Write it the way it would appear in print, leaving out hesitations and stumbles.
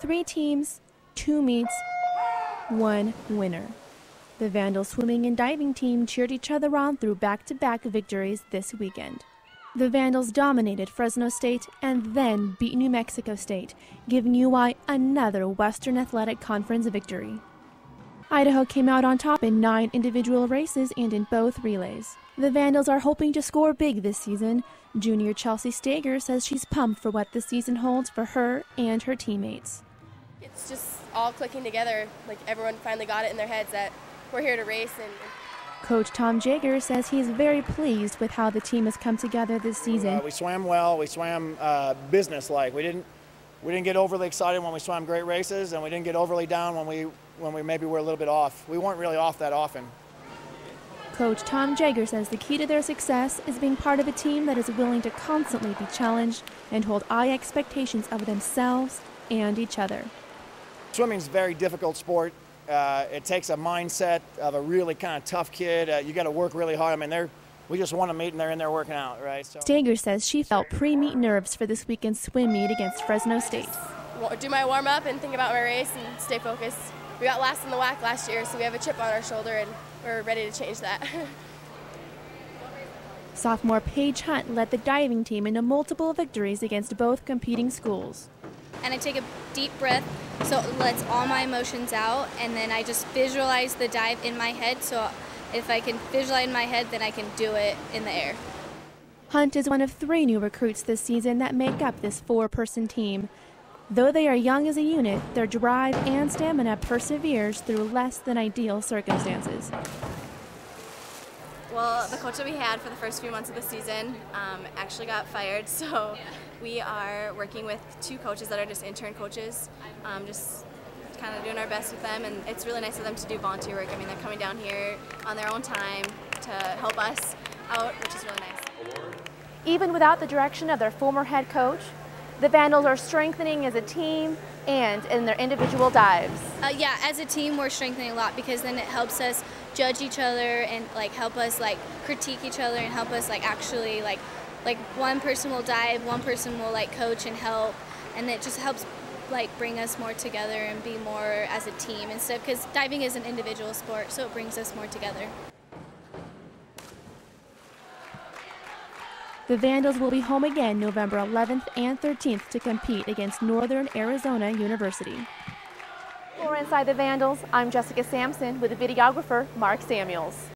3 teams, 2 meets, 1 winner. The Vandals swimming and diving team cheered each other on through back-to-back victories this weekend. The Vandals dominated Fresno State and then beat New Mexico State, giving UI another Western Athletic Conference victory. Idaho came out on top in 9 individual races and in both relays. The Vandals are hoping to score big this season. Junior Chelsea Stager says she's pumped for what the season holds for her and her teammates. It's just all clicking together, like everyone finally got it in their heads that we're here to race. Coach Tom Jager says he is very pleased with how the team has come together this season. We swam well, we swam business-like. We didn't get overly excited when we swam great races, and we didn't get overly down when we maybe were a little bit off. We weren't really off that often. Coach Tom Jager says the key to their success is being part of a team that is willing to constantly be challenged and hold high expectations of themselves and each other. Swimming is a very difficult sport. It takes a mindset of a really kind of tough kid. You got to work really hard. I mean, we just want to meet and they're in there working out, right? So. Stager says she felt pre-meet nerves for this weekend's swim meet against Fresno State. Do my warm-up and think about my race and stay focused. We got last in the WAC last year, so we have a chip on our shoulder and we're ready to change that. Sophomore Paige Hunt led the diving team into multiple victories against both competing schools. And I take a deep breath so it lets all my emotions out, and then I just visualize the dive in my head, so if I can visualize in my head, then I can do it in the air. Hunt is one of 3 new recruits this season that make up this 4-person team. Though they are young as a unit, their drive and stamina perseveres through less than ideal circumstances. Well, the coach that we had for the first few months of the season actually got fired, so we are working with 2 coaches that are just intern coaches, just kind of doing our best with them, and it's really nice of them to do volunteer work. I mean, they're coming down here on their own time to help us out, which is really nice. Even without the direction of their former head coach, the Vandals are strengthening as a team and in their individual dives. Yeah, as a team we're strengthening a lot because then it helps us judge each other and help us critique each other and help us actually one person will dive, one person will coach and help, and it just helps bring us more together and be more as a team instead, because diving is an individual sport, so it brings us more together. The Vandals will be home again November 11th and 13th to compete against Northern Arizona University. For Inside the Vandals, I'm Jessica Sampson with the videographer Mark Samuels.